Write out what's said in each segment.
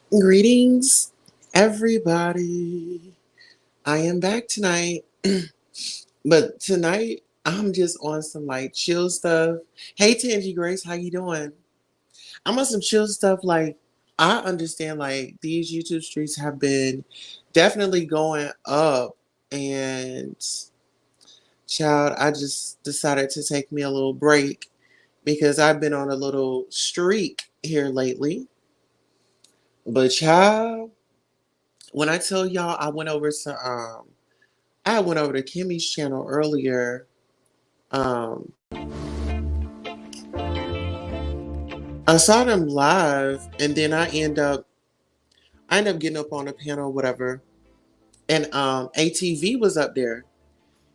Greetings, everybody. I am back tonight, but tonight I'm just on some like chill stuff. Hey, Tangy Grace, how you doing? I'm on some chill stuff. Like I understand, like these YouTube streets have been definitely going up, and child, I just decided to take me a little break because I've been on a little streak here lately. But child, when I tell y'all, I went over to Kimmy's channel earlier. Um, I saw them live, and then I end up getting up on a panel, whatever. And ATV was up there.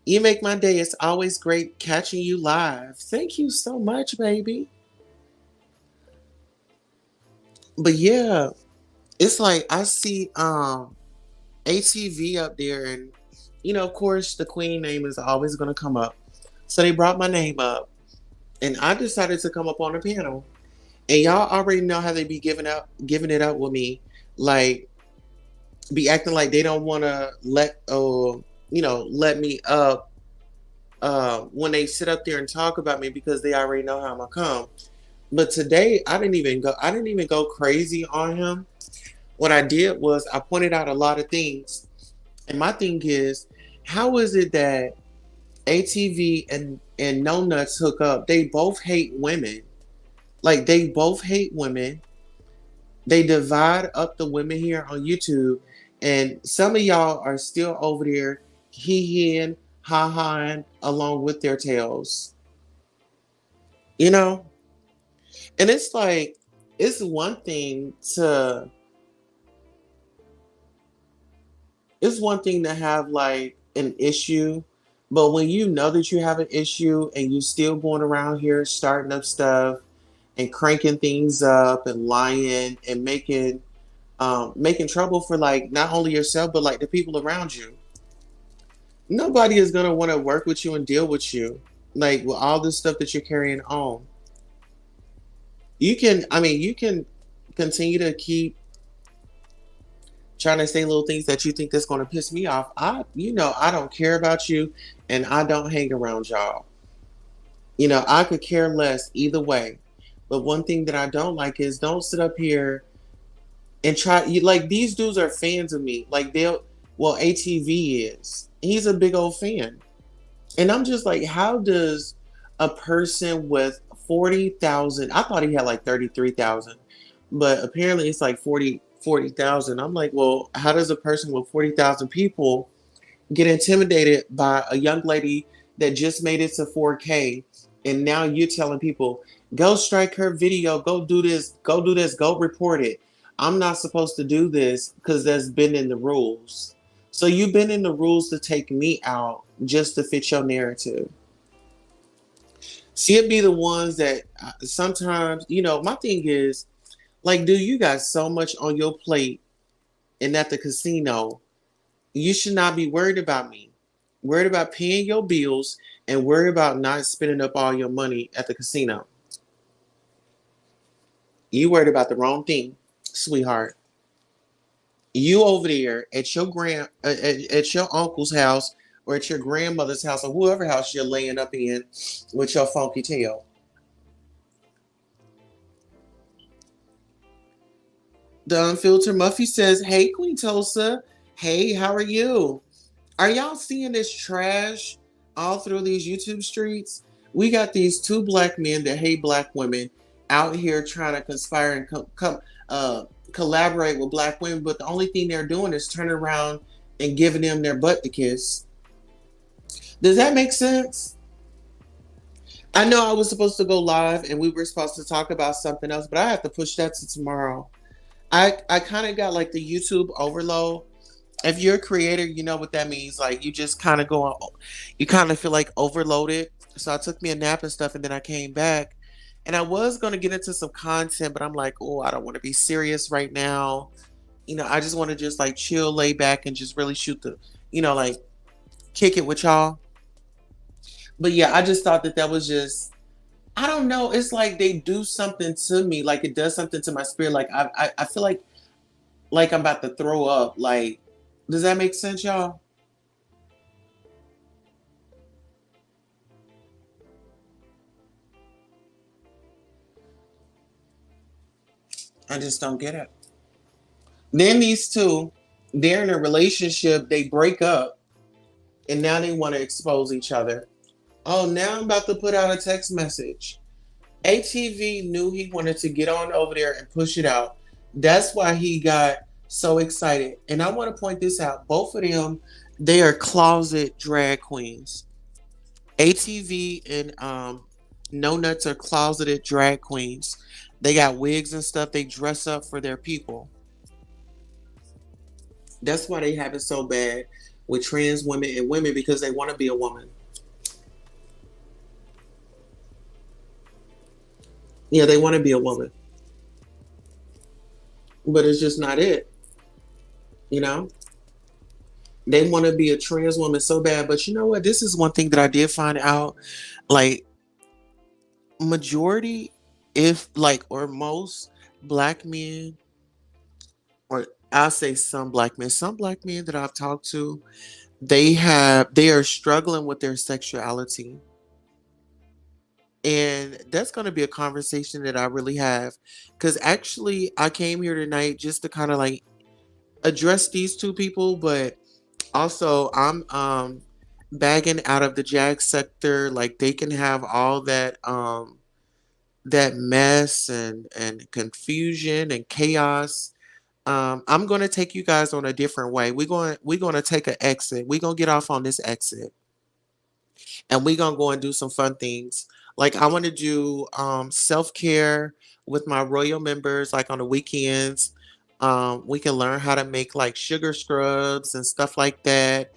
You make my day. It's always great catching you live. Thank you so much, baby. But yeah, it's like I see ATV up there, and of course, the queen name is always gonna come up. So they brought my name up, and I decided to come up on the panel. And y'all already know how they be giving it up with me, like be acting like they don't want to let me up when they sit up there and talk about me because they already know how I'm gonna come. But today I didn't even go crazy on him. What I did was I pointed out a lot of things, and my thing is, how is it that ATV and No Nuts hook up? They both hate women. Like they both hate women. They divide up the women here on YouTube, and some of y'all are still over there hee-heeing, ha-haing along with their tails. You know? And it's like, it's one thing to it's one thing to have like an issue, but when you know that you have an issue and you still going around here starting up stuff and cranking things up and lying and making trouble for like not only yourself but like the people around you. Nobody is gonna want to work with you and deal with you, like with all this stuff that you're carrying on. You can continue to keep trying to say little things that you think that's gonna piss me off. I don't care about you, and I don't hang around y'all. I could care less either way. But one thing that I don't like is don't sit up here and try you like these dudes are fans of me. Like ATV is. He's a big old fan. And I'm just like, how does a person with 40,000, I thought he had like 33,000, but apparently it's like 40,000. I'm like, well, how does a person with 40,000 people get intimidated by a young lady that just made it to 4K? And now you're telling people, go strike her video, go do this, go report it. I'm not supposed to do this because that's been in the rules. So you've been in the rules to take me out just to fit your narrative. See, it be the ones that sometimes, my thing is, like, dude, you got so much on your plate and at the casino, you should not be worried about me. Worried about paying your bills and worried about not spending up all your money at the casino. You worried about the wrong thing, sweetheart. You over there at at your uncle's house or at your grandmother's house or whoever house you're laying up in with your funky tail. The Unfiltered Muffy says, "Hey Queen Tulsa, hey, how are you? Are y'all seeing this trash all through these YouTube streets? We got these two black men that hate black women out here trying to conspire and collaborate with black women, but the only thing they're doing is turning around and giving them their butt to kiss. Does that make sense? I know I was supposed to go live and we were supposed to talk about something else, but I have to push that to tomorrow. I kind of got like the YouTube overload. If you're a creator, you know what that means. Like you just kind of go on, you kind of feel like overloaded. So I took me a nap and stuff, and then I came back, and I was gonna get into some content, but I'm like, oh, I don't want to be serious right now. I just want to just like chill, lay back, and just really shoot like kick it with y'all. But yeah, I just thought that that was just, I don't know. It's like they do something to me, like it does something to my spirit. Like I feel like like I'm about to throw up. Like, does that make sense, y'all? I just don't get it. Then these two, they're in a relationship, they break up, and now they want to expose each other. Oh, now I'm about to put out a text message. ATV knew he wanted to get on over there and push it out. That's why he got so excited. And I want to point this out. Both of them, they are closet drag queens. ATV and No Nuts are closeted drag queens. They got wigs and stuff. They dress up for their people. That's why they have it so bad with trans women and women because they want to be a woman. Yeah, they want to be a woman, but it's just not it. You know, they want to be a trans woman so bad. But you know what? This is one thing that I did find out. Like majority, if like or most black men, or I'll say some black men that I've talked to, they are struggling with their sexuality. And that's going to be a conversation that I really have because actually I came here tonight just to kind of like address these two people, but also I'm bagging out of the jag sector. Like they can have all that mess and confusion and chaos. I'm going to take you guys on a different way. We're going to take an exit. We're going to get off on this exit and we're going to go and do some fun things. Like I want to do self-care with my royal members like on the weekends. We can learn how to make like sugar scrubs and stuff like that.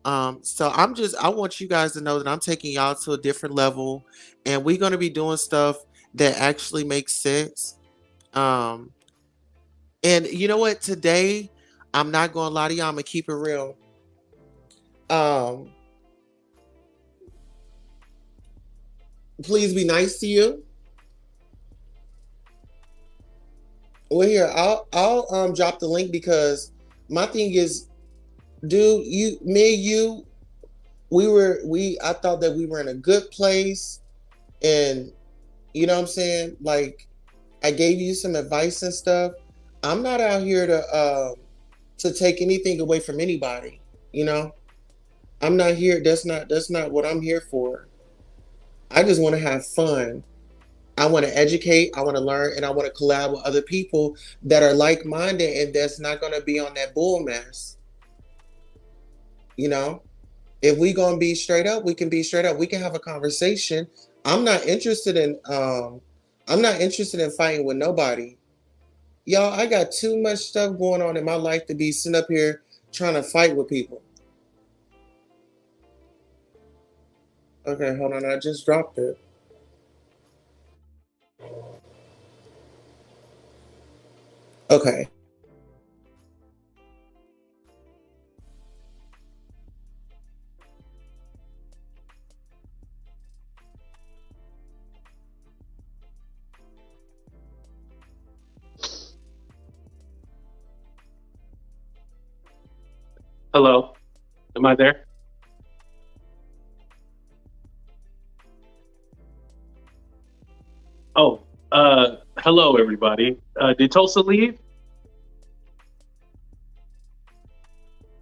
So I want you guys to know that I'm taking y'all to a different level and we're going to be doing stuff that actually makes sense. Um, and you know what? Today, I'm not going to lie to y'all. I'm going to keep it real. Um, Please be nice to you. Well, here, I'll drop the link because my thing is, dude, you, I thought that we were in a good place and you know what I'm saying? Like I gave you some advice and stuff. I'm not out here to take anything away from anybody. You know, I'm not here. That's not what I'm here for. I just want to have fun. I want to educate. I want to learn, and I want to collab with other people that are like minded and that's not going to be on that bull mess. You know, if we gonna be straight up, we can be straight up. We can have a conversation. I'm not interested in I'm not interested in fighting with nobody. Y'all, I got too much stuff going on in my life to be sitting up here trying to fight with people. Okay, hold on. I just dropped it. Okay. Hello, am I there? Oh, hello everybody. Did Tulsa leave?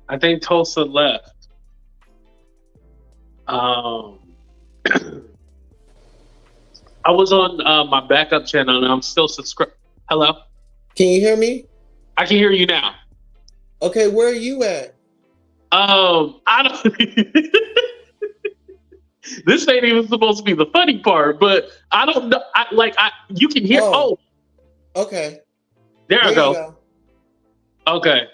I think Tulsa left. Um, I was on my backup channel and I'm still subscribed. Hello, Can you hear me? I can hear you now. Okay, where are you at? I don't. This ain't even supposed to be the funny part, but I don't know. You can hear. Oh, Oh, okay. there I There you go. go. Okay.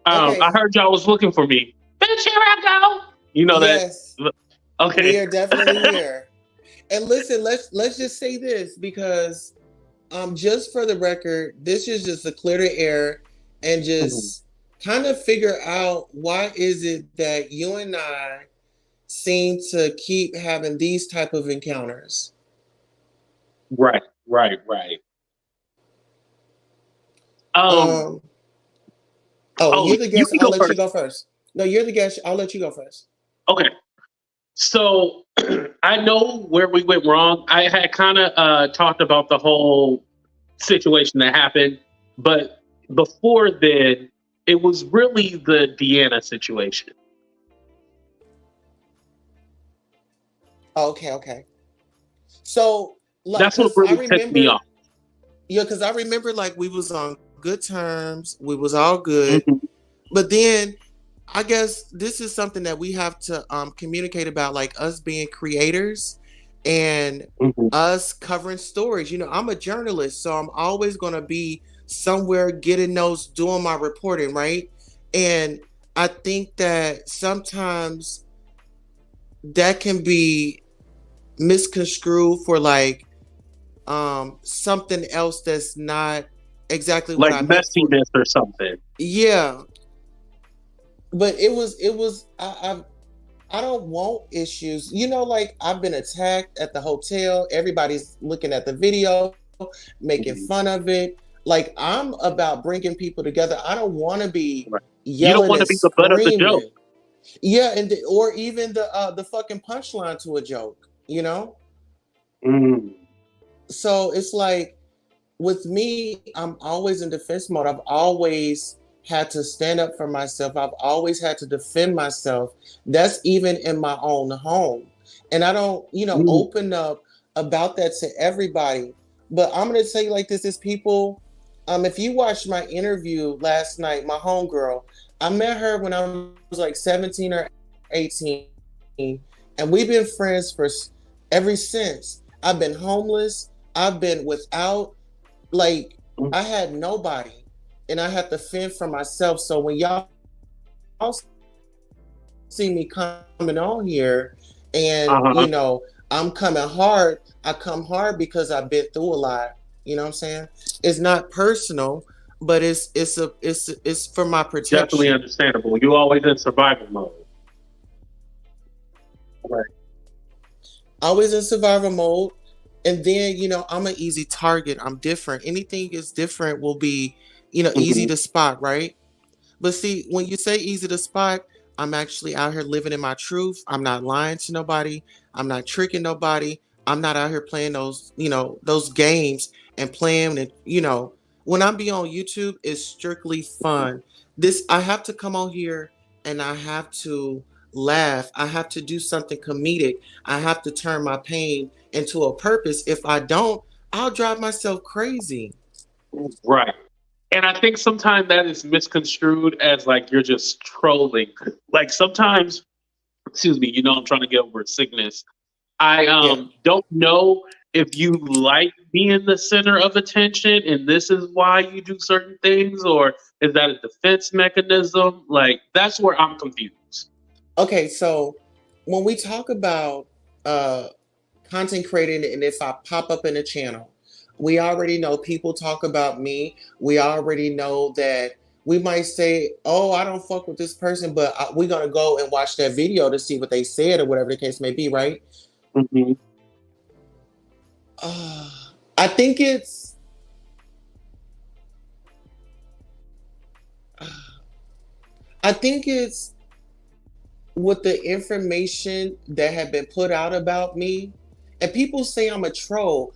I Okay. heard y'all was looking for me. Bitch, here I go. You know that. Yes, we Okay. are definitely here. And listen, let's just say this because just for the record, this is just to clear the air and Mhm. just kind of figure out why is it that you and I seem to keep having these type of encounters. Right, right, right. Um, Um, Oh, Oh, you're the you guest. can I'll go let you first. go first. No, you're the guest. I'll let you go first. Okay. So I know where we went wrong. I had kind of talked about the whole situation that happened, but before then, it was really the Deanna situation. Oh, okay, okay. So, like, That's what cause I really pissed me remember, off. yeah, cause I remember like we was on good terms. We was all good. Hmm. But then I guess this is something that we have to communicate about, like us being creators and Hmm. us covering stories. You know, I'm a journalist, so I'm always gonna be somewhere getting notes, doing my reporting, right? And I think that sometimes that can be misconstrued for like something else that's not exactly what Like I meant for. messiness or something. Yeah, but it was I don't want issues. You know, like I've been attacked at the hotel. Everybody's looking at the video, making Mhm. fun of it. Like I'm about bringing people together. I don't want to be Right. You don't yelling want to and be the butt of the joke. screaming. Yeah, or even the fucking punchline to a joke. You know. Mm. So it's like with me, I'm always in defense mode. I've always had to stand up for myself. I've always had to defend myself. That's even in my own home. And I don't, Mm. open up about that to everybody. But I'm gonna tell you like this is people. If you watched my interview last night, my homegirl, I met her when I was like 17 or 18, and we've been friends for ever since. I've been homeless. I've been without, like, Mm. I had nobody, and I had to fend for myself. So when y'all see me coming on here, and Uh-huh. I'm coming hard, I come hard because I've been through a lot. You know what I'm saying? It's not personal, but it's for my Definitely protection. understandable. You always in survival mode. Right. Always in survival mode. And then, I'm an easy target. I'm different. Anything is different will be, easy Hmm. to spot, right? But see, when you say easy to spot, I'm actually out here living in my truth. I'm not lying to nobody. I'm not tricking nobody. I'm not out here playing those games and playing and when I be on YouTube, it's strictly fun. This I have to come on here and I have to laugh. I have to do something comedic. I have to turn my pain into a purpose. If I don't, I'll drive myself crazy. Right. And I think sometimes that is misconstrued as like you're just trolling. Like sometimes, excuse me, I'm trying to get over a sickness. I Yeah. don't know if you like being the center of attention and this is why you do certain things, or is that a defense mechanism? Like that's where I'm confused. Okay, so when we talk about uh content creating, and if I pop up in a channel, we already know people talk about me. We already know that we might say, "Oh, I don't fuck with this person," but we're gonna go and watch that video to see what they said or whatever the case may be, right? Hmm. Uh, I think it's. I think it's with the information that had been put out about me, and people say I'm a troll.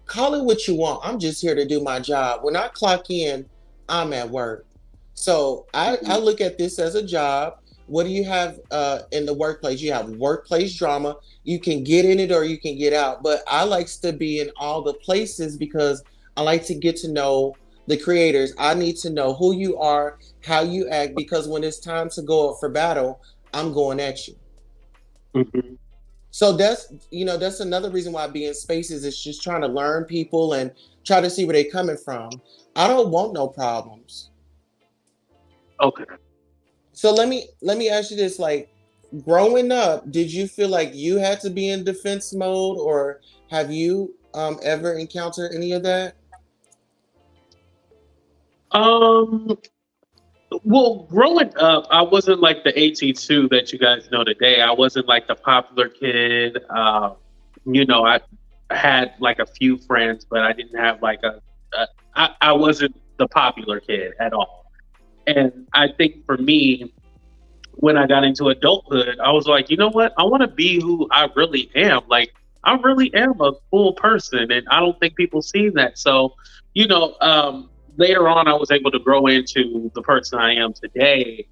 Call it what you want. I'm just here to do my job. When I clock in, I'm at work. So I Hmm. look at this as a job. What do you have in the workplace? You have workplace drama. You can get in it or you can get out. But I likes to be in all the places because I like to get to know the creators. I need to know who you are, how you act, because when it's time to go up for battle, I'm going at you. Hmm. So that's another reason why I be in spaces is just trying to learn people and try to see where they're coming from. I don't want no problems. Okay. So let me ask you this: like, growing up, did you feel like you had to be in defense mode, or have you ever encountered any of that? Um, well, growing up, I wasn't like the AT2 that you guys know today. I wasn't like the popular kid. I had like a few friends, but I didn't have like I wasn't the popular kid at all. And I think for me, when I got into adulthood, I was like, you know what? I want to be who I really am. Like, I really am a cool person, and I don't think people see that. So, you know, later on, I was able to grow into the person I am today.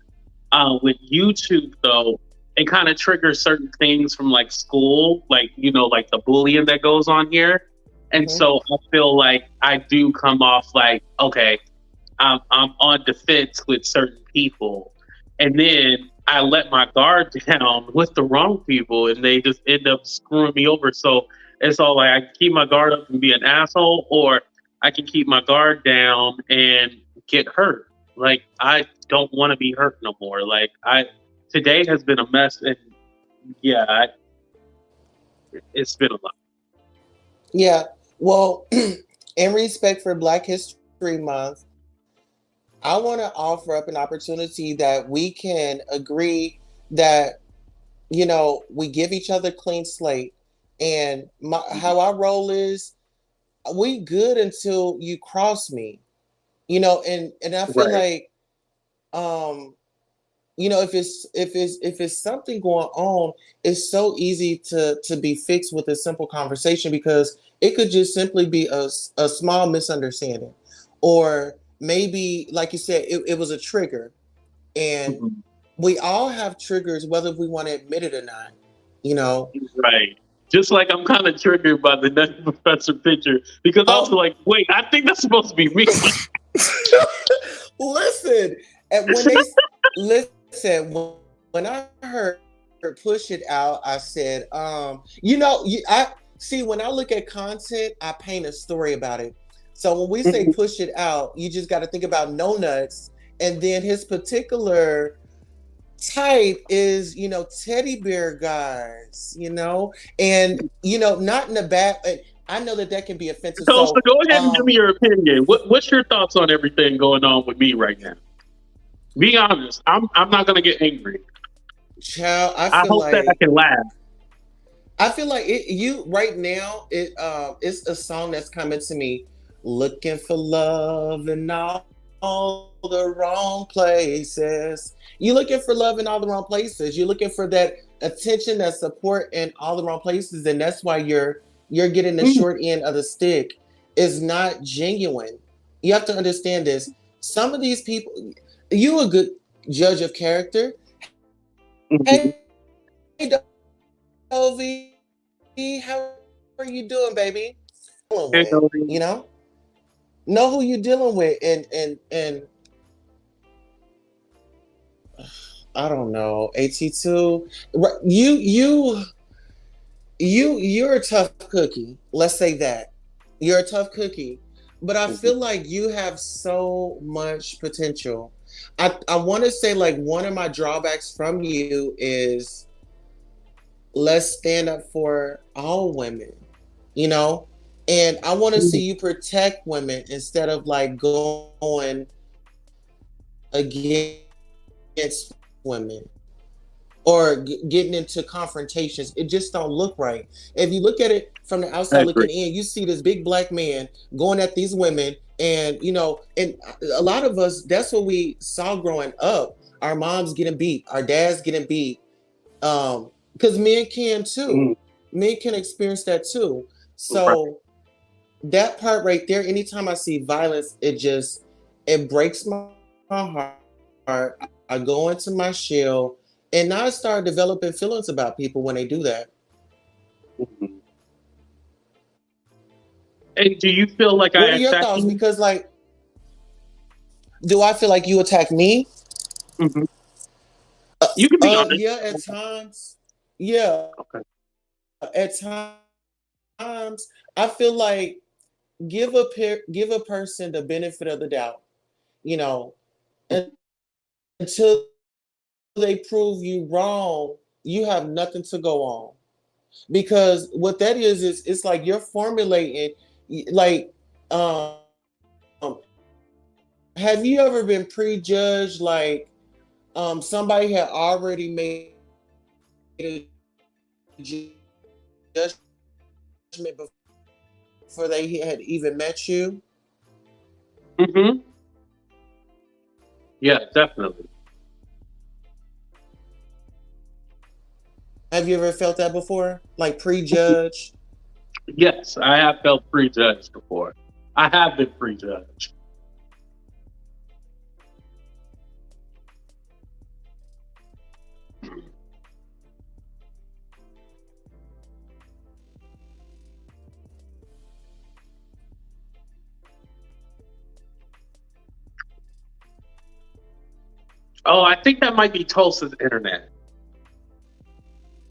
With YouTube, though, it kind of triggers certain things from like school, like, you know, like the bullying that goes on here. And Hmm. so I feel like I do come off like, okay, I'm on defense with certain people, and then I let my guard down with the wrong people, and they just end up screwing me over. So it's all like I can keep my guard up and be an asshole, or I can keep my guard down and get hurt. Like I don't want to be hurt no more. Like I today has been a mess, and yeah, it's been a lot. Yeah. Well, in respect for Black History Month, I want to offer up an opportunity that we can agree that, we give each other clean slate. And how I roll is we good until you cross me, and I feel Right. like, um, if it's something going on, it's so easy to be fixed with a simple conversation, because it could just simply be a small misunderstanding, or maybe, like you said, it was a trigger. And Mhm. we all have triggers, whether we want to admit it or not, you know. Right. Just like I'm kind of triggered by the Nutty Professor picture because I was Oh, like, wait, I think that's supposed to be me. listen, and when I heard push it out, I said, I see, when I look at content, I paint a story about it. So when we say Mhm. push it out, you just got to think about No Nuts, and then his particular type is, teddy bear guys, and not in the bad. I know that can be offensive. So So, go ahead and give me your opinion. What's your thoughts on everything going on with me right now? Be honest. I'm not gonna get angry. child, I I feel hope that I like can laugh. you right now. It's a song that's coming to me. Looking for love in all the wrong places. You're looking for love in all the wrong places. You're looking for that attention, that support in all the wrong places, and that's why you're getting the Mm, short end of the stick. Is not genuine. You have to understand this. Some of these people, you a good judge of character. mhm. Hey, Dovey, how are you doing, baby? Dealing with, Okay, know who you're dealing with, and I don't know, AT2. Right, you're a tough cookie. Let's say that you're a tough cookie, but I Mhm. feel like you have so much potential. I want to say, like, one of my drawbacks from you is, let's stand up for all women, you know? And I want to see Mm, you protect women instead of like going against women, or getting into confrontations. It just don't look right. If you look at it from the outside looking in, you see this I big agree. black man going at these women, and a lot of us, that's what we saw growing up. Our moms getting beat, our dads getting beat, because men can too. Mm, Men can experience that too. right. So that part right there, anytime I see violence, it breaks my heart. I go into my shell, and now I start developing feelings about people when they do that. Mhm. And do you feel What like are your I thoughts? attack Because, you? like, do I feel like you attack me? Hmm. You can be honest. Yeah, at times. Yeah, Okay. at times. I feel like give give a person the benefit of the doubt. You know, Mhm. until they prove you wrong, you have nothing to go on. Because what that is it's like you're formulating, like, have you ever been prejudged? Like, somebody had already made a judgment before they had even met you, Mhm. Yeah, definitely. Have you ever felt that before? Like prejudged? Yes, I have felt prejudged before. I have been prejudged. Oh, I think that might be Tulsa's internet.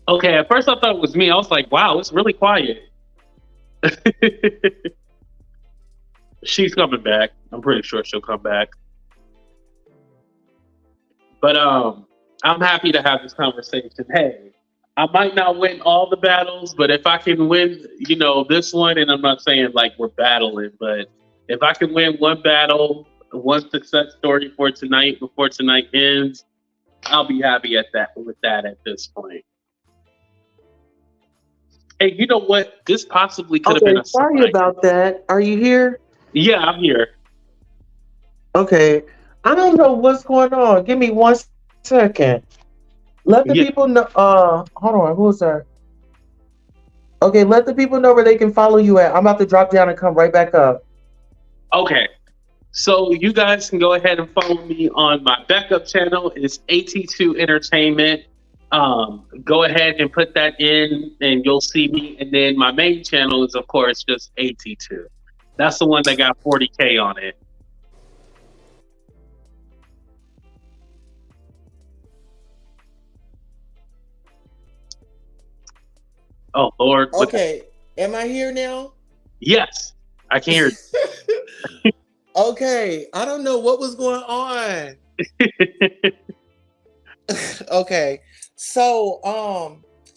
Okay, at first I thought it was me. I was like, wow, it's really quiet. She's coming back. I'm pretty sure she'll come back. But I'm happy to have this conversation. Hey, I might not win all the battles, but if I can win, this one, and I'm not saying like we're battling, but if I can win one battle, one success story for tonight before tonight ends, I'll be happy at that with that at this point. Hey, you know what? This possibly could have been Okay, a sorry sign. about that. Are you here? Yeah, I'm here. Okay. I don't know what's going on. Give me 1 second. Let the people Yeah. know. Hold on. Who's that? Okay, let the people know where they can follow you at. I'm about to drop down and come right back up. Okay. So you guys can go ahead and follow me on my backup channel. It's AT2 Entertainment. Go ahead and put that in, and you'll see me. And then my main channel is, of course, just AT2. That's the one that got 40K on it. Oh Lord, look at Okay, am I here now? yes, I can hear Okay, I don't know what was going on. you. Okay, so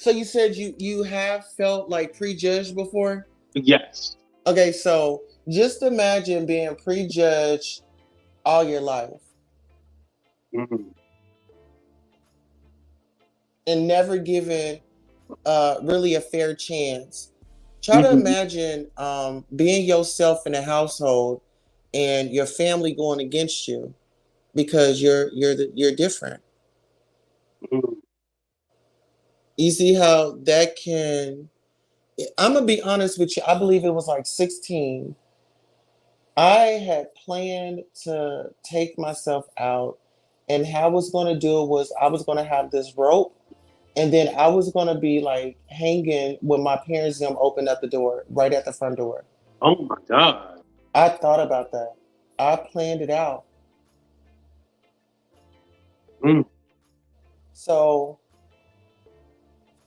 you said you have felt like prejudged before. Yes. Okay, so just imagine being prejudged all your life Mhm. and never given really a fair chance. Try to Mhm. imagine being yourself in a household and your family going against you because you're different. Mhm. You see how that can. I'm gonna be honest with you. I believe it was like 16. I had planned to take myself out, and how I was going to do it was I was going to have this rope, and then I was going to be like hanging when my parents them opened up the door right at the front door. Oh my God. I thought about that. I planned it out. Mm. So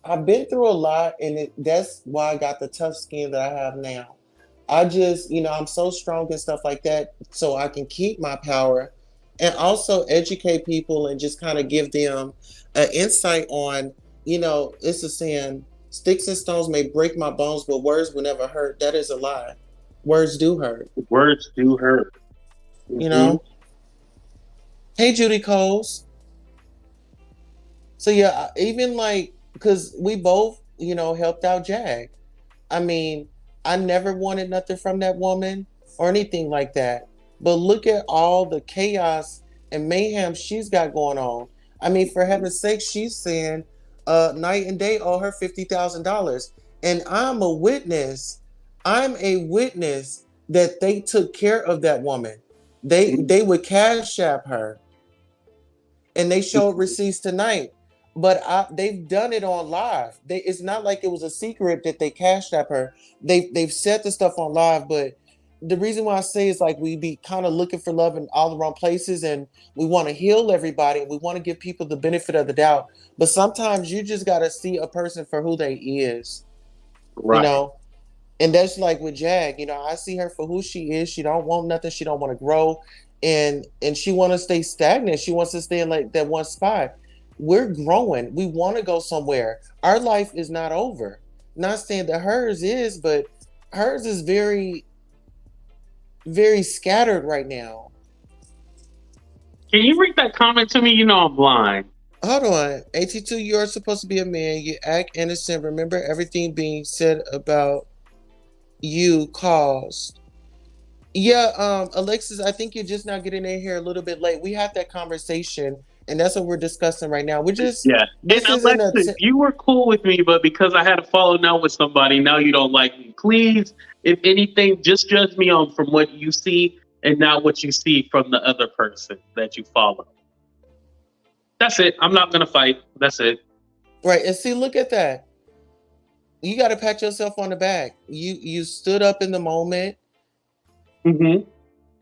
I've been through a lot, and that's why I got the tough skin that I have now. I just, I'm so strong and stuff like that, so I can keep my power and also educate people and just kind of give them an insight on, it's a saying, sticks and stones may break my bones, but words will never hurt. That is a lie. Words do hurt, Words do hurt. you Hmm. know? Hey, Judy Coles. So, yeah, even like, because we both, helped out Jag. I mean, I never wanted nothing from that woman or anything like that. But look at all the chaos and mayhem she's got going on. I mean, for heaven's sake, she's saying night and day owe her $50,000. And I'm a witness. I'm a witness that they took care of that woman. They would cash app her and they showed receipts tonight. But they've done it on live. It's not like it was a secret that they cashed up her. They've said the stuff on live, but the reason why I say is like we be kind of looking for love in all the wrong places, and we want to heal everybody, and we want to give people the benefit of the doubt. But sometimes you just gotta see a person for who they is, you Right. know. And that's like with Jag, I see her for who she is. She don't want nothing. She don't want to grow, and she want to stay stagnant. She wants to stay in like that one spot. We're growing. We want to go somewhere. Our life is not over. Not saying that hers is, but hers is very, very scattered right now. Can you read that comment to me? You know I'm blind. Hold on. 82, you are supposed to be a man. You act innocent. Remember everything being said about you caused. Yeah, Alexis, I think you're just not getting in here a little bit late. We had that conversation, and that's what we're discussing right now. We're just Yeah. And this isn't a Alexis, you were cool with me, but because I had a falling out with somebody, now you don't like me. Please, if anything, just judge me on from what you see and not what you see from the other person that you follow. That's it. I'm not gonna fight. That's it. right. And see, look at that. You got to pat yourself on the back. You stood up in the moment. Hmm.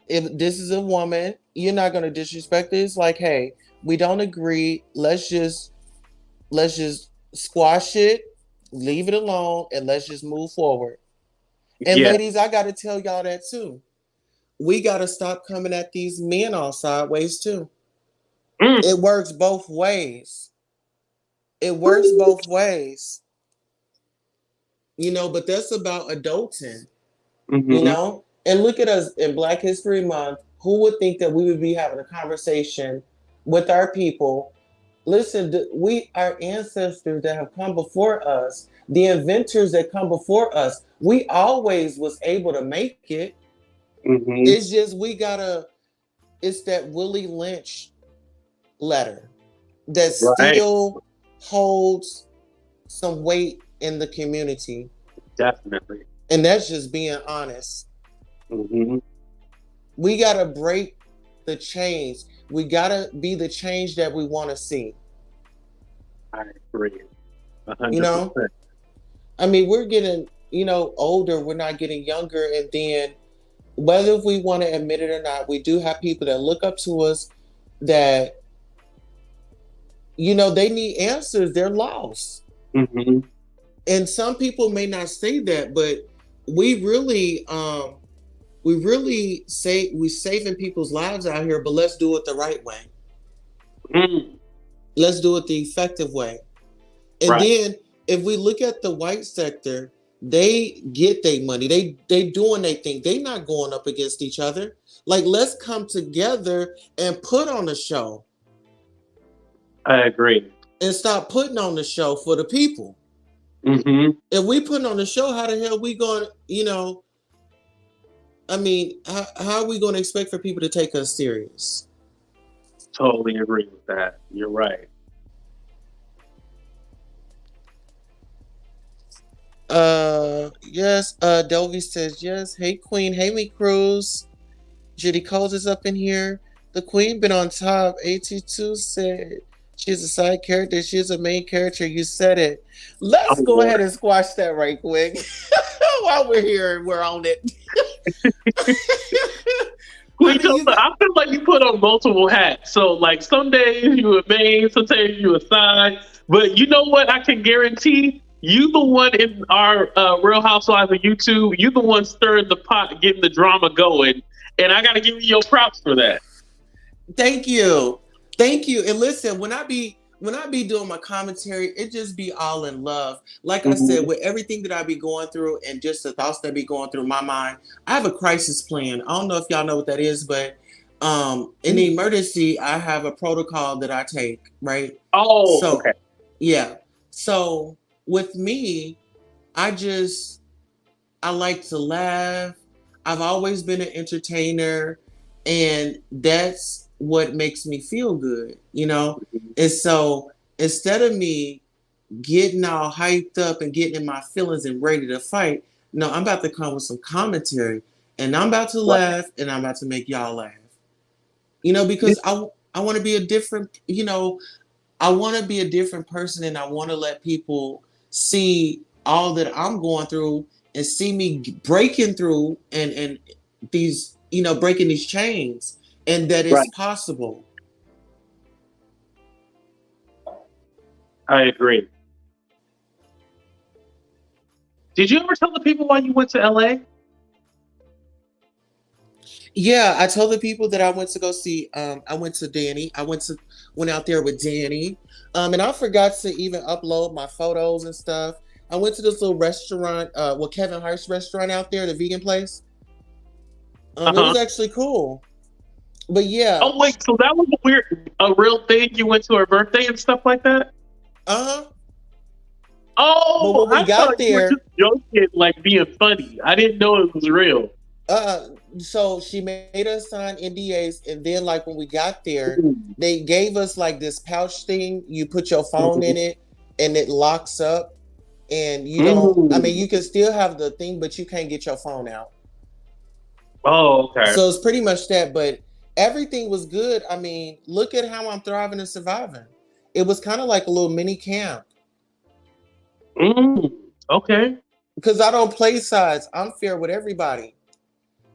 If this is a woman, you're not going to disrespect this. Like, hey, we don't agree. Let's just squash it, leave it alone, and let's just move forward. And Yeah. ladies, I got to tell y'all that too. We got to stop coming at these men all sideways too. Mm. It works both ways. It works both ways. But that's about adulting. Hmm. And look at us in Black History Month. Who would think that we would be having a conversation with our people? Listen, we our ancestors that have come before us, the inventors that come before us, we always was able to make it. Hmm. It's just we gotta. It's that Willie Lynch letter that Right. still holds some weight in the community, Definitely. and that's just being honest. Hmm. We gotta break the chains. We gotta be the change that we want to see. I agree. A You hundred know, percent. I mean, we're getting older. We're not getting younger, and then whether we want to admit it or not, we do have people that look up to us that they need answers. They're lost, Hmm. and some people may not say that, but we really say we saving people's lives out here. But let's do it the right way. Mm. Let's do it the effective way. And Right. then if we look at the white sector, they get their money. They doing their thing. They not going up against each other. Like, let's come together and put on a show I agree. and stop putting on the show for the people. Hmm. If we putting on the show, how the hell we going? I mean, how are we going to expect for people to take us serious? Totally agree with that. You're right. Yes. Delvey says yes. Hey, Queen. Hey, me Cruz. Judy Coles is up in here. The Queen been on top. AT2 said she's a side character. She's a main character. You said it. Let's Oh go ahead Lord. and squash that right quick. While we're here and we're on it. I Queen mean, Tulsa, I feel like you put on multiple hats. So like some days you a main, some days you a side. But you know what? I can guarantee you the one in our Real Housewives of YouTube. You the one stirring the pot, getting the drama going, and I got to give you your props for that. thank you. Thank you. And listen, when I be doing my commentary, it just be all in love. Like I said, Hmm. with everything that I be going through and just the thoughts that be going through my mind, I have a crisis plan. I don't know if y'all know what that is, but in the emergency, I have a protocol that I take, right? Oh, okay. So yeah. So with me, I just I like to laugh. I've always been an entertainer, and that's what makes me feel good. And so instead of me getting all hyped up and getting in my feelings and ready to fight, no, I'm about to come with some commentary, and I'm about to Right. laugh, and I'm about to make y'all laugh. Because I want to be a different, I want to be a different person, and I want to let people see all that I'm going through and see me breaking through and these, breaking these chains, and that it's Right. possible. I agree. Did you ever tell the people why you went to LA? Yeah, I told the people that I went to go see. I went to Danny. Went out there with Danny. And I forgot to even upload my photos and stuff. I went to this little restaurant, Kevin Hart's restaurant out there, the vegan place. Uh It huh. was actually cool. But yeah, Oh wait, so that was a real thing. You went to her birthday and stuff like that. uh huh. But Oh, when we I thought got you were just there, joking, like being funny. I didn't know it was real. Uh, so she made us sign NDAs, and then like when we got there, Mm. they gave us like this pouch thing. You put your phone in Mhm. it, and it locks up, and you don't. I mean, Mm. you can still have the thing, but you can't get your phone out. Oh, okay. So it's pretty much that. But everything was good. I mean, look at how I'm thriving and surviving. It was kind of like a little mini camp Mm. Okay. because I don't play sides. I'm fair with everybody.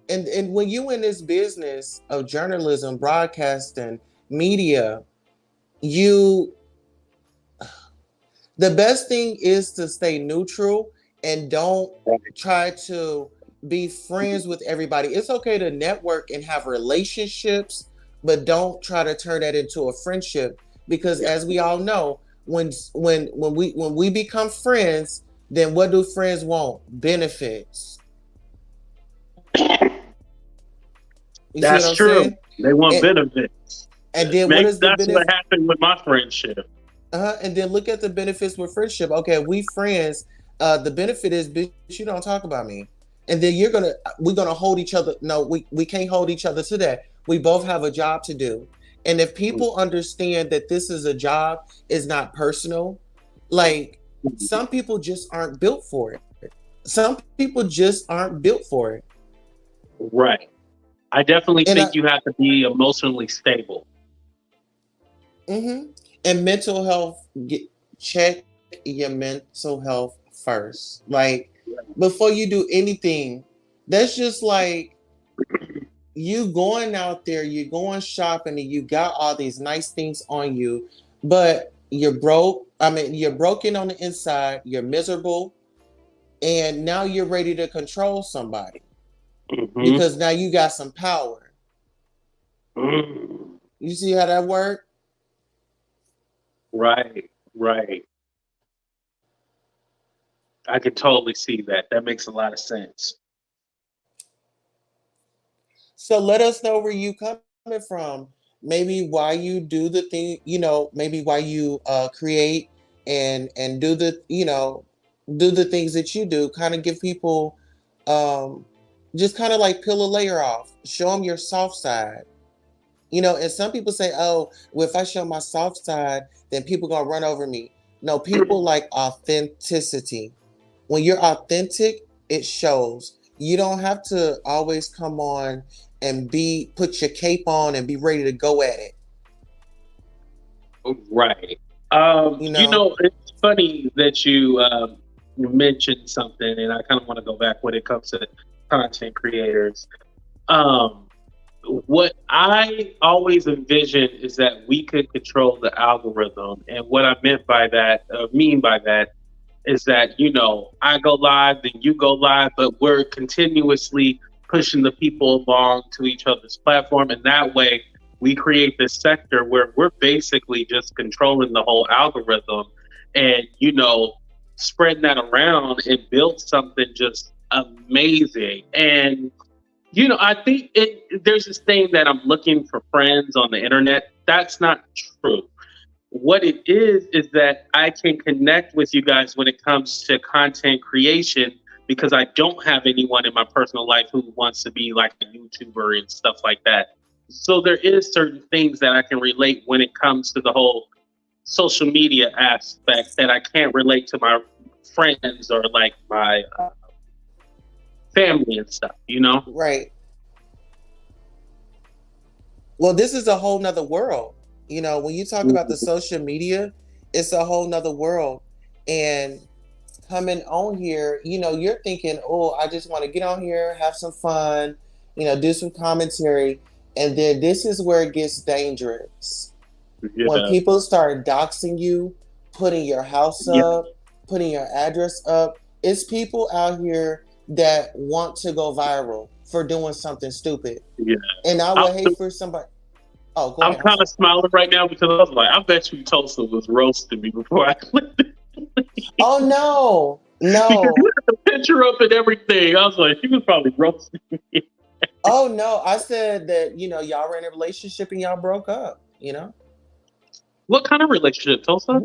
And when you in this business of journalism, broadcasting, media, you the best thing is to stay neutral and don't try to be friends with everybody. It's okay to network and have relationships, but don't try to turn that into a friendship because as we all know, when we become friends, then what do friends want? Benefits. You see what That's I'm true. saying? They want And benefits. and then what Maybe is the that's what benefit? happened with my friendship. And then look at the benefits with friendship. Okay, we friends. The benefit is, bitch, you don't talk about me. And then we're gonna hold each other. No, we can't hold each other to that. We both have a job to do. And if people understand that this is a job, is not personal, like some people just aren't built for it. Some people just aren't built for it. Right. I definitely And think you have to be emotionally stable. mhm. And mental health, check your mental health first. Like before you do anything, that's just like you going out there, you're going shopping, and you got all these nice things on you, but you're broke. I mean, you're broken on the inside, you're miserable, and now you're ready to control somebody Hmm. because now you got some power. Mm. You see how that works? Right. Right. I can totally see that. That makes a lot of sense. So let us know where you coming from. Maybe why you do the thing, maybe why you create and do do the things that you do. Kind of give people um, just kind of like peel a layer off. Show them your soft side. And some people say, "Oh, well, if I show my soft side, then people gonna run over me." No, people like authenticity. When you're authentic, it shows. You don't have to always come on and put your cape on and be ready to go at it. Right. You know? It's funny that you mentioned something, and I kind of want to go back when it comes to content creators. Um, what I always envisioned is that we could control the algorithm, and what I mean by that, is that I go live, then you go live, but we're continuously pushing the people along to each other's platform, and that way we create this sector where we're basically just controlling the whole algorithm, and spreading that around and build something just amazing. And I think there's this thing that I'm looking for friends on the internet. That's not true. What it is that I can connect with you guys when it comes to content creation because I don't have anyone in my personal life who wants to be like a YouTuber and stuff like that. So there is certain things that I can relate when it comes to the whole social media aspect that I can't relate to my friends or like my family and stuff. Right. Well, this is a whole nother world. When you talk about the social media, it's a whole nother world. And coming on here, you're thinking, oh, I just want to get on here, have some fun, do some commentary. And then this is where it gets dangerous. When Yeah. people start doxing you, putting your house Yeah. up, putting your address up, it's people out here that want to go viral for doing something stupid. Yeah. And I I'm, would hate for somebody. Oh, go I'm ahead. I'm kind of sorry. smiling right now because I was like, I bet you Tulsa was roasting me before I clicked it. Oh no, Because you no. had the picture up and everything. I was like, he was probably roasting me. Oh no. I said that, y'all were in a relationship and y'all broke up, What kind of relationship, Tulsa?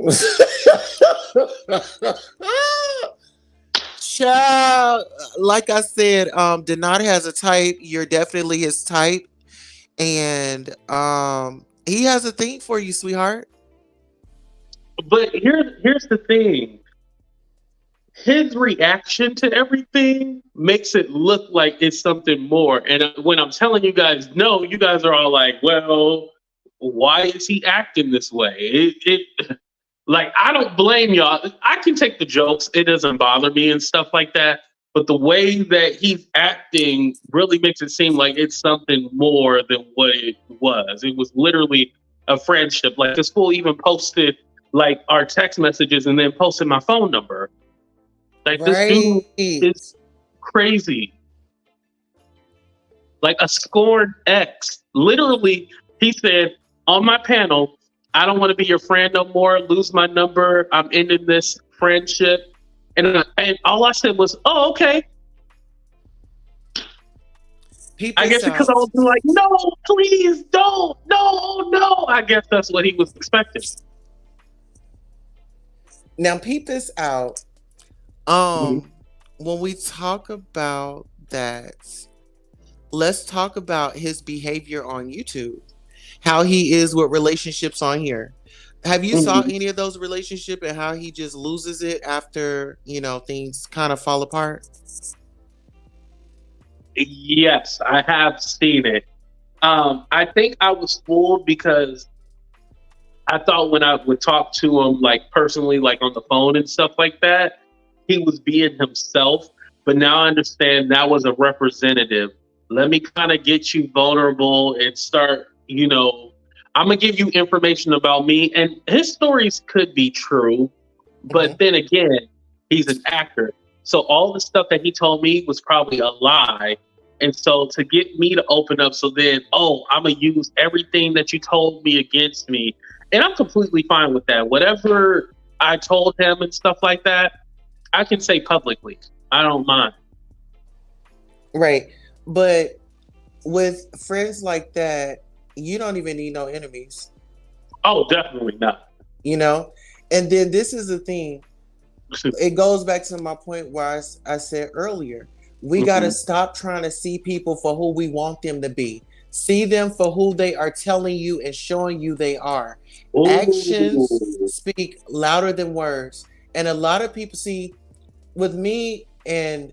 Child, like I said, Denard has a type. You're definitely his type, and he has a thing for you, sweetheart. But here's the thing. His reaction to everything makes it look like it's something more. And when I'm telling you guys no, you guys are all like, well, why is he acting this way? Like, I don't blame y'all. I can take the jokes, it doesn't bother me and stuff like that. But the way that he's acting really makes it seem like it's something more than what it was. It was literally a friendship. Like, this fool even posted like our text messages and then posted my phone number. Like, this dude Right. is crazy. Like a scorned ex. Literally, he said on my panel, I don't want to be your friend no more. Lose my number. I'm ending this friendship. And all I said was, oh, okay. Peep I this guess because I out. was like, no, please don't. No, no. I guess that's what he was expecting. Now, peep this out. Mhm. Um, when we talk about that, let's talk about his behavior on YouTube. How he is with relationships on here. Have you saw Mhm. any of those relationship and how he just loses it after, things kind of fall apart? Yes, I have seen it. I think I was fooled because I thought when I would talk to him, like personally, like on the phone and stuff like that, he was being himself. But now I understand that was a representative. Let me kind of get you vulnerable and start, I'm going to give you information about me. And his stories could be true. Hmm. But then again, he's an actor. So all the stuff that he told me was probably a lie. And so to get me to open up, so then, oh, I'm going to use everything that you told me against me. And I'm completely fine with that. Whatever I told him and stuff like that, I can say publicly. I don't mind. Right. But with friends like that, you don't even need no enemies, Oh, definitely not. you know? And then this is the thing. It goes back to my point where I said earlier, we got to Hmm. stop trying to see people for who we want them to be. See them for who they are telling you and showing you they are. Actions Ooh. speak louder than words. And a lot of people see with me and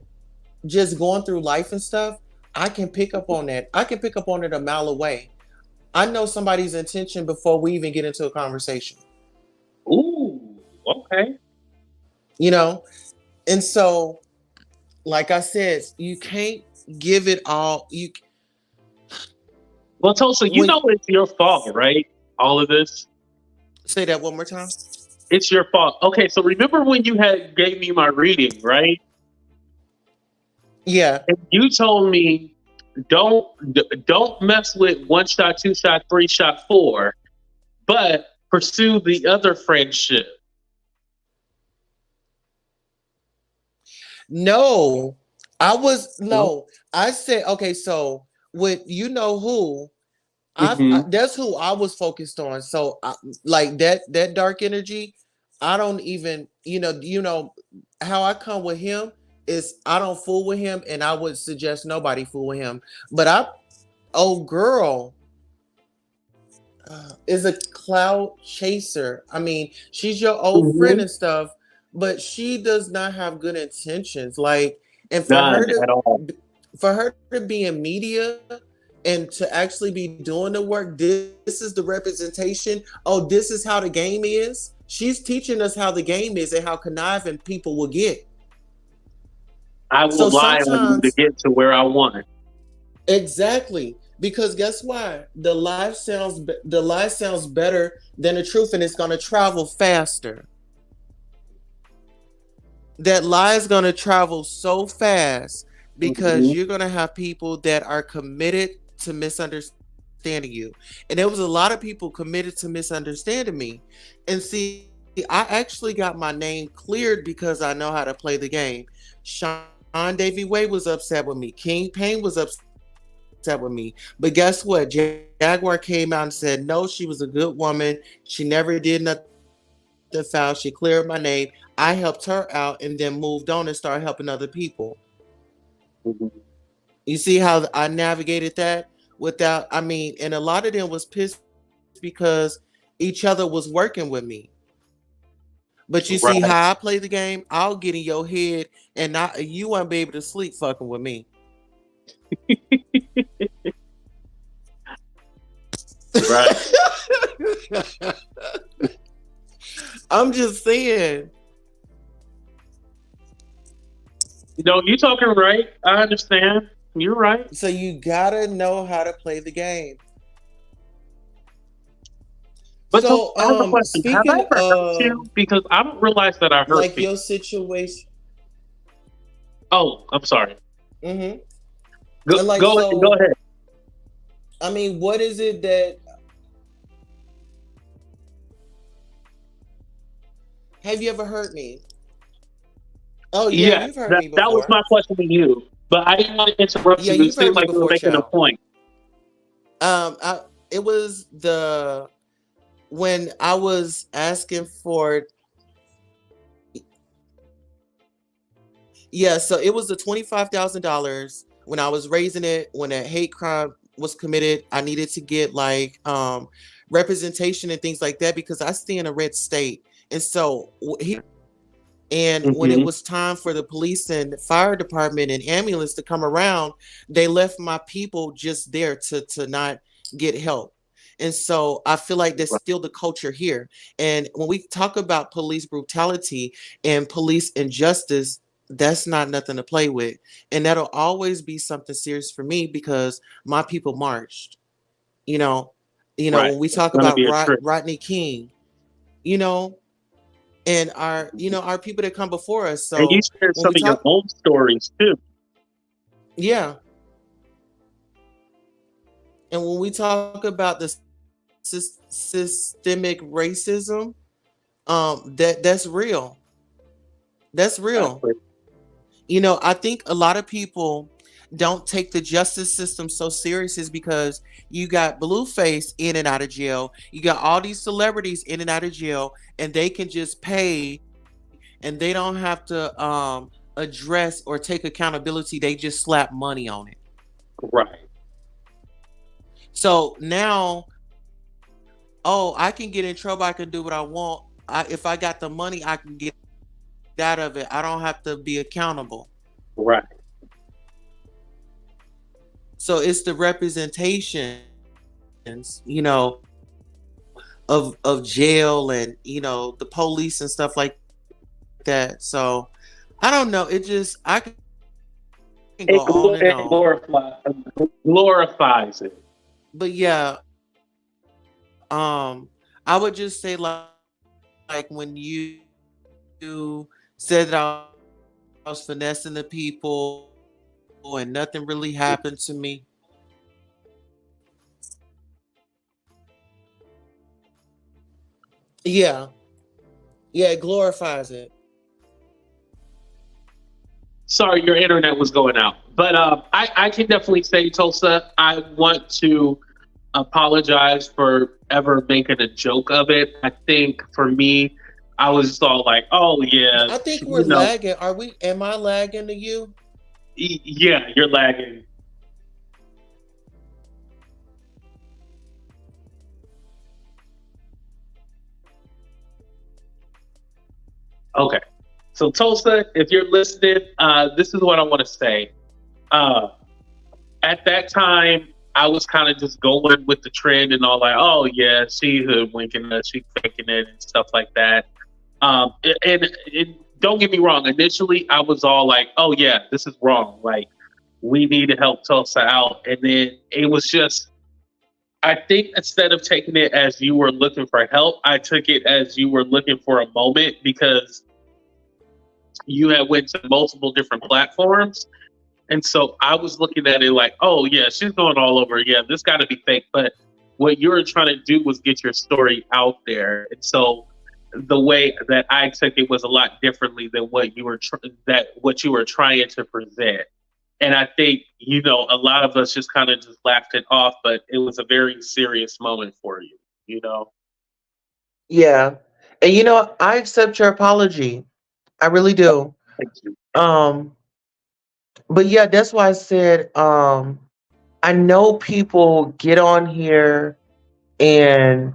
just going through life and stuff, I can pick up on that. I can pick up on it a mile away. I know somebody's intention before we even get into a conversation, Ooh. Okay. you know? And so, like I said, you can't give it all. You Well, Tulsa, you when know it's your fault, right? All of this. say that one more time. It's your fault. Okay, so remember when you had gave me my reading, right? Yeah. And you told me don't mess with one shot, two shot, three shot, four, but pursue the other friendship. No, I was No. no. I said okay. So with you know who Mm-hmm. that's who I was focused on. So like that dark energy. I don't even how I come with him is I don't fool with him, and I would suggest nobody fool with him. But old girl is a cloud chaser. I mean, she's your old friend Mm-hmm. and stuff, but she does not have good intentions. Like, and None at all. for her to be in media and to actually be doing the work, this is the representation. Oh, this is how the game is. She's teaching us how the game is and how conniving people will get. I will So lie on you to sometimes, get to where I want. exactly, because guess what? The lie sounds better than the truth, and it's going to travel faster. That lie is going to travel so fast because Mm-hmm. you're going to have people that are committed to misunderstanding you. And there was a lot of people committed to misunderstanding me. And see, I actually got my name cleared because I know how to play the game. Sean Davy Way was upset with me. King Payne was upset with me. But guess what? Jaguar came out and said, no, she was a good woman. She never did nothing foul. She cleared my name. I helped her out and then moved on and started helping other people. Mhm. You see how I navigated that without, I mean, and a lot of them was pissed because each other was working with me. But you see how I play the Right, game? I'll get in your head and not, you won't be able to sleep fucking with me. right. I'm just saying. You talking right. I understand. You're right. So you gotta know how to play the game. But so So I have a question. Have I speaking ever hurt of you? Because I don't realize that I hurt like people. your situation, Oh, I'm sorry. mm-hmm. Go And like go go so, ahead. I mean, what is it that have you ever heard me? Oh yeah, Yes, you've heard that me that was before. my question to you. But I didn't want to interrupt Yeah, you. It you've heard seemed me like you were before, making a child. point. I, it was the when I was asking for, yeah, so it was the $25,000 when I was raising it, when a hate crime was committed. I needed to get like representation and things like that because I stay in a red state. And so and when it Hmm. was time for the police and fire department and ambulance to come around, they left my people just there to not get help. And so I feel like that's still the culture here. And when we talk about police brutality and police injustice, that's not nothing to play with. And that'll always be something serious for me because my people marched. You know, Right. when we It's talk gonna about be a trick. Rodney King, you know, and our our people that come before us. And you So shared when some we of your talk, own stories too. yeah, and when we talk about the systemic racism, that's real. That's real. Exactly. I think a lot of people don't take the justice system so serious is because you got Blueface in and out of jail. You got all these celebrities in and out of jail, and they can just pay, and they don't have to address or take accountability. They just slap money on it. Right. So now, oh, I can get in trouble. I can do what I want. If I got the money, I can get out of it. I don't have to be accountable. Right. So it's the representations, of jail and the police and stuff like that. So I don't know. It just I can go on and on. It glorifies it. But yeah, I would just say like when you said that I was finessing the people and nothing really happened to me. Yeah, yeah, it glorifies it. Sorry, your internet was going out. But I can definitely say, Tulsa, I want to apologize for ever making a joke of it. I think for me, I was just all like, oh, yeah, I think we're you know, lagging. Are we? Am I lagging to you? yeah, you're lagging. Okay. So, Tulsa, if you're listening, this is what I want to say. Uh, at that time, I was kind of just going with the trend and all like, oh, yeah, she hoodwinking us, she faking it and stuff like that. And don't get me wrong. Initially, I was all like, "Oh yeah, this is wrong. Like, we need to help Tulsa out." And then it was just, I think instead of taking it as you were looking for help, I took it as you were looking for a moment because you had went to multiple different platforms, and so I was looking at it like, "Oh yeah, she's going all over. Yeah, this got to be fake." But what you were trying to do was get your story out there, and so the way that I took it was a lot differently than what you were trying to present. And I think a lot of us just kind of just laughed it off, but it was a very serious moment for you. You know, Yeah, and I accept your apology. I really do. thank you. Um, But yeah, that's why I said I know people get on here and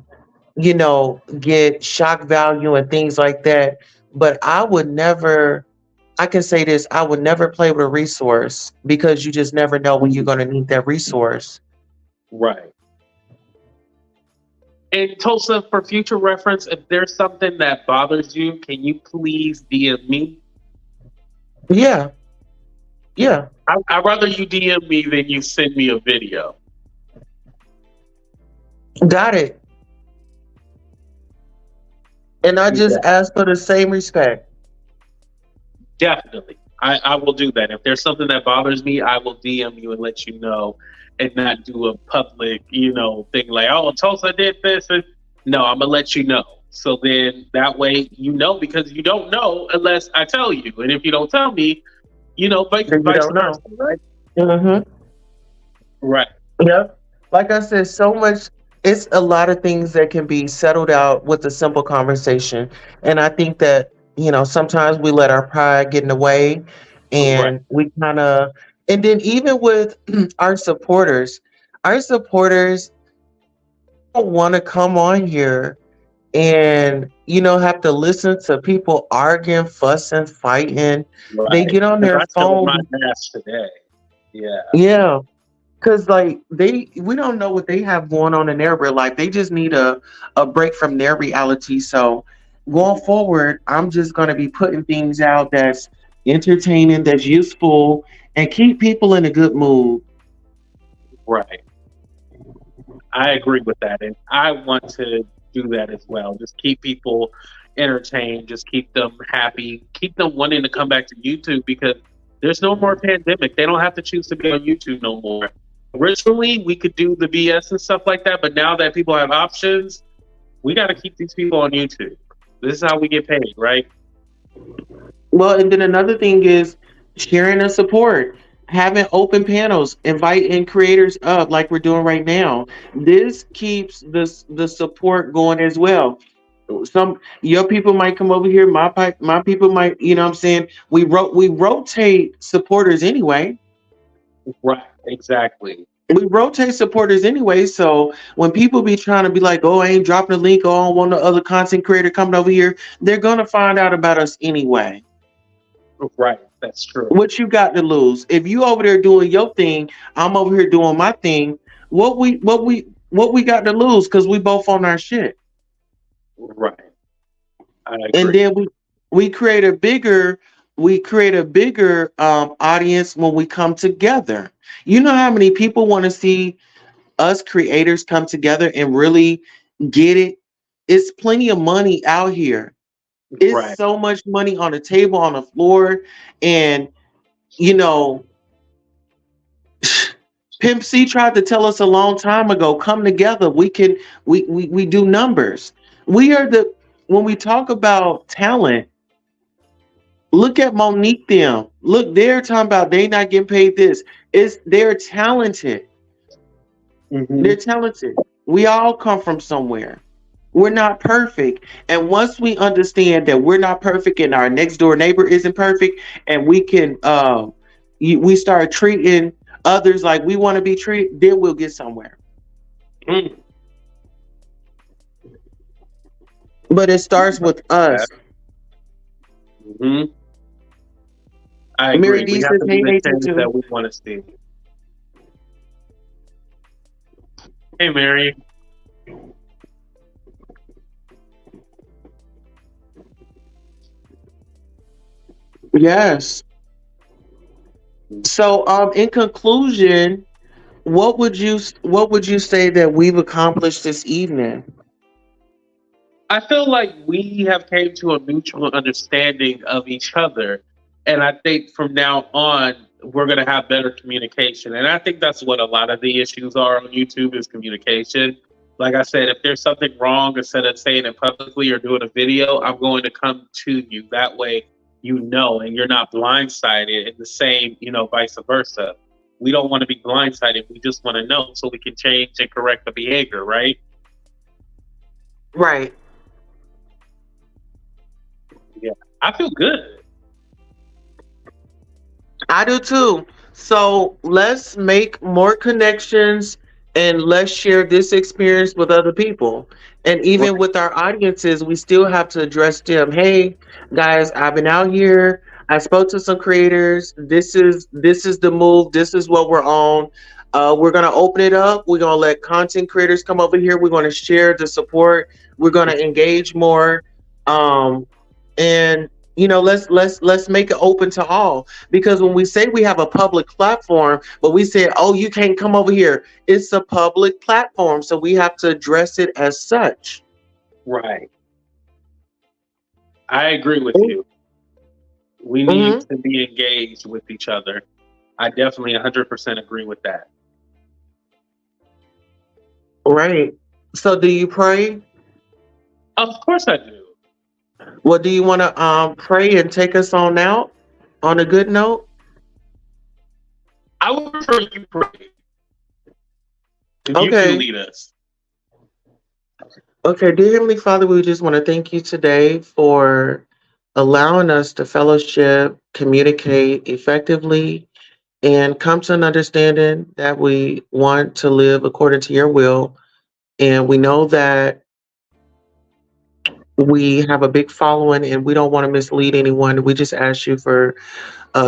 get shock value and things like that. But I would never, I can say this, I would never play with a resource because you just never know when you're going to need that resource. Right. And Tulsa, for future reference, if there's something that bothers you, can you please DM me? Yeah, yeah, I'd rather you DM me than you send me a video. got it. And I just Yeah, ask for the same respect. definitely. I will do that. If there's something that bothers me, I will DM you and let you know and not do a public, thing like, oh, Tulsa did this. And no, I'm going to let you know. So then that way because you don't know unless I tell you. And if you don't tell me, Then you vice don't versa, know. right? Mm-hmm. Right. Yep. Like I said, so much, it's a lot of things that can be settled out with a simple conversation. And I think that, sometimes we let our pride get in the way Right. and we kind of, and then even with our supporters don't want to come on here and, have to listen to people arguing, fussing, fighting. They Right. get on Because their I showed phone. my ass today. Yeah. Yeah. Cause like we don't know what they have going on in their real life. They just need a break from their reality. So going forward, I'm just gonna be putting things out that's entertaining, that's useful, and keep people in a good mood. Right. I agree with that. And I want to do that as well. Just keep people entertained, just keep them happy, keep them wanting to come back to YouTube because there's no more pandemic. They don't have to choose to be on YouTube no more. Originally, we could do the BS and stuff like that, but now that people have options, we got to keep these people on YouTube. This is how we get paid, right? Well, and then another thing is sharing and support, having open panels, inviting creators up like we're doing right now. This keeps the support going as well. Some your people might come over here, my people might, what I'm saying, we rotate supporters anyway. Right, exactly. We rotate supporters anyway. So when people be trying to be like, oh, I ain't dropping a link, oh, I don't want no other content creator coming over here, they're gonna find out about us anyway. Right, that's true. What you got to lose? If you over there doing your thing, I'm over here doing my thing. What we got to lose? Because we both on our shit. Right, I And agree. then we create a bigger audience when we come together. You know how many people want to see us creators come together and really get it? It's plenty of money out here. It's Right. so much money on the table, on the floor, and you know Pimp C tried to tell us a long time ago, come together. We do numbers. We are the when we talk about talent, look at Monique them. Look, they're talking about they not getting paid this. It's they're talented. Hmm. They're talented. We all come from somewhere. We're not perfect. And once we understand that we're not perfect and our next door neighbor isn't perfect, and we can we start treating others like we want to be treated, then we'll get somewhere. Mm. But it starts with us. Hmm. I Mary agree. We D have says, to be hey, the Nathan, change that too. we want to see. Hey, Mary. Yes. So, in conclusion, what would you say that we've accomplished this evening? I feel like we have came to a mutual understanding of each other, and I think from now on we're going to have better communication. And I think that's what a lot of the issues are on YouTube is communication. Like I said, if there's something wrong, instead of saying it publicly or doing a video, I'm going to come to you. That way, and you're not blindsided. And the same, vice versa. We don't want to be blindsided. We just want to know so we can change and correct the behavior, right? Right. Yeah, I feel good. I do too. So let's make more connections and let's share this experience with other people. And even Right. with our audiences, we still have to address them. Hey, guys, I've been out here. I spoke to some creators. This is the move. This is what we're on. We're gonna open it up. We're gonna let content creators come over here. We're gonna share the support. We're gonna engage more. Um, and let's make it open to all, because when we say we have a public platform but we said, oh, you can't come over here, it's a public platform, so we have to address it as such. Right. I agree with you. We need Hmm. to be engaged with each other. I definitely 100% agree with that. Right. So do you pray? Of course I do. Well, do you want to pray and take us on out on a good note? I would prefer you pray. If you can Okay. lead us. Okay, dear Heavenly Father, we just want to thank you today for allowing us to fellowship, communicate effectively, and come to an understanding that we want to live according to your will. And we know that we have a big following and we don't want to mislead anyone. We just ask you for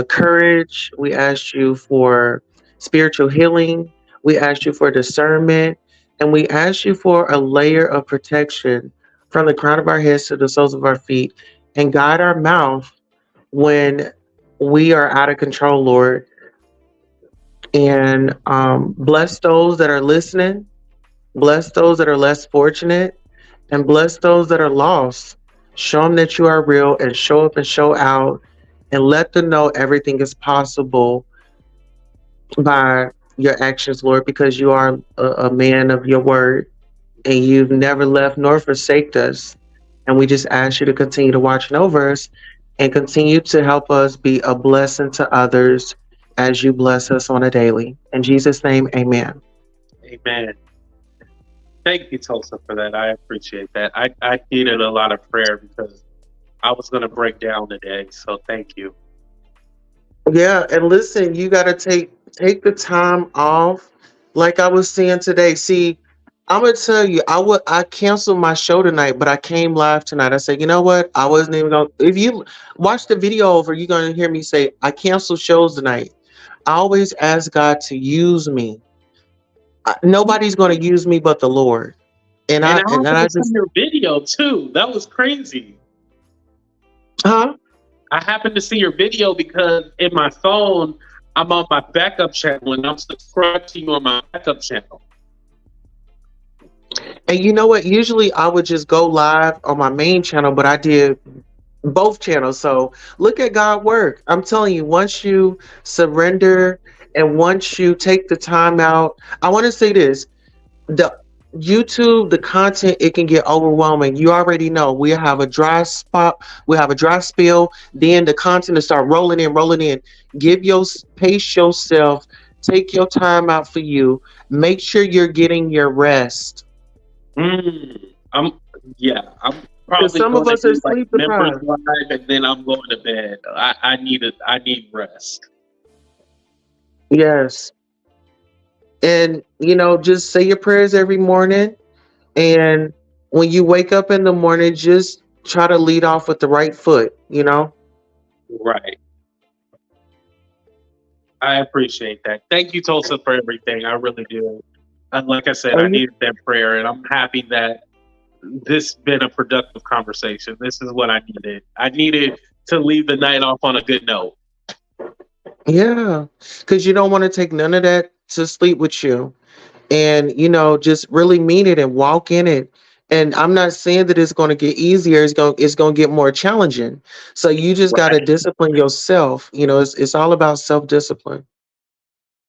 courage. We ask you for spiritual healing. We ask you for discernment. And we ask you for a layer of protection from the crown of our heads to the soles of our feet, and guide our mouth when we are out of control, Lord. And bless those that are listening, bless those that are less fortunate, and bless those that are lost. Show them that you are real and show up and show out, and let them know everything is possible by your actions, Lord, because you are a man of your word and you've never left nor forsaked us. And we just ask you to continue to watch over us and continue to help us be a blessing to others as you bless us on a daily. In Jesus' name, amen. Amen. Thank you, Tulsa, for that. I appreciate that. I needed a lot of prayer because I was going to break down today. So thank you. Yeah, and listen, you got to take the time off. Like I was saying today, see, I'm gonna tell you, I canceled my show tonight, but I came live tonight. I said, you know what? I wasn't even going. If you watch the video over, you're gonna hear me say, I canceled shows tonight. I always ask God to use me. Nobody's gonna use me but the Lord. And And I I and then happened I to see just, your video too. That was crazy. huh? I happened to see your video because in my phone, I'm on my backup channel and I'm subscribed to you on my backup channel. And you know what? Usually I would just go live on my main channel, but I did both channels. So look at God work. I'm telling you, once you surrender and once you take the time out, I want to say this, the YouTube, the content, it can get overwhelming. You already know we have a dry spot, we have a dry spill, then the content will start rolling in. Pace yourself, take your time out for you. Make sure you're getting your rest. I'm I'm Because probably some of going to us are do like sleep members deprived. live and then I'm going to bed. I need rest. Yes. And just say your prayers every morning. And when you wake up in the morning, just try to lead off with the right foot. Right. I appreciate that. Thank you, Tulsa, for everything. I really do. And like I said, Oh, I you, needed that prayer, and I'm happy that this been a productive conversation. This is what I needed. I needed to leave the night off on a good note. yeah. Because you don't want to take none of that to sleep with you. And, just really mean it and walk in it. And I'm not saying that it's going to get easier. It's going to get more challenging. So you just got to Right. discipline yourself. It's all about self-discipline.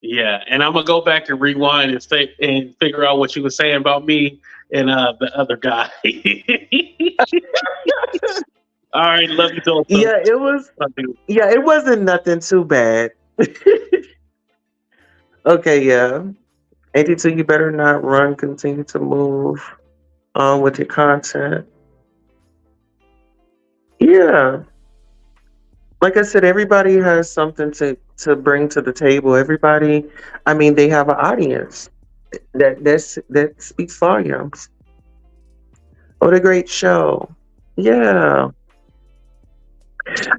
Yeah, and I'm gonna go back and rewind and say and figure out what you were saying about me and the other guy. All right, love you, Tulsa. Yeah, it was. Love you. Yeah, it wasn't nothing too bad. Okay, yeah. 82, you better not run, continue to move on with your content. Yeah. Like I said, everybody has something to bring to the table. Everybody, I mean, they have an audience. That speaks volumes. What a great show. Yeah.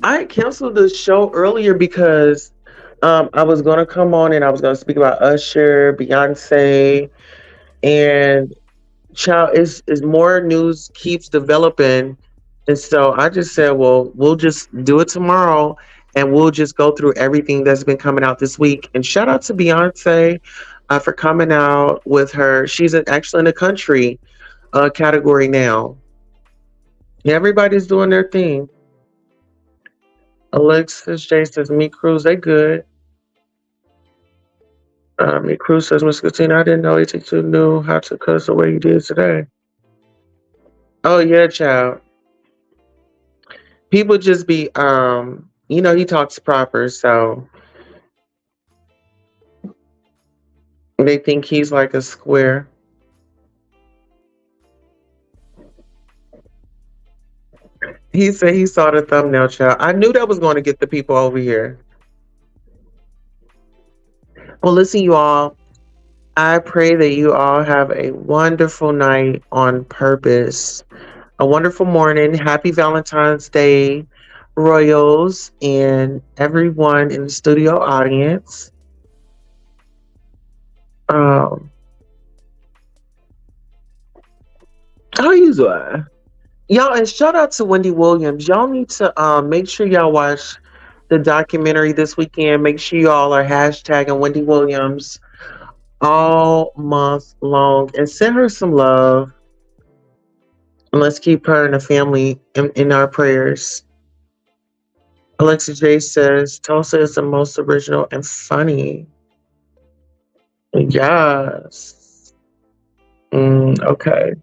I canceled the show earlier because I was gonna come on and I was gonna speak about Usher, Beyonce, and child is more news keeps developing. And so I just said, well, we'll just do it tomorrow and we'll just go through everything that's been coming out this week. And shout out to Beyonce for coming out with her. She's actually in the country category now. Everybody's doing their thing. Alexis J says, "Me Cruz, they good." Me Cruz says, "Miss Katina, I didn't know AT2 knew how to cuss the way you did today." Oh yeah, child. People just be he talks proper, so they think he's like a square. He said he saw the thumbnail, child. I knew that was going to get the people over here. Well, listen, you all. I pray that you all have a wonderful night on purpose. A wonderful morning. Happy Valentine's Day, Royals, and everyone in the studio audience. How you doing? Y'all, and shout out to Wendy Williams. Y'all need to make sure y'all watch the documentary this weekend. Make sure y'all are hashtagging Wendy Williams all month long and send her some love. And let's keep her and the family in our prayers. Alexa J says Tulsa is the most original and funny. Yes. Okay.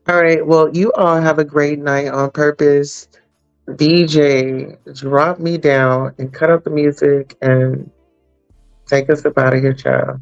All right. Well, you all have a great night on purpose. DJ, drop me down and cut up the music and take us up out of here, child.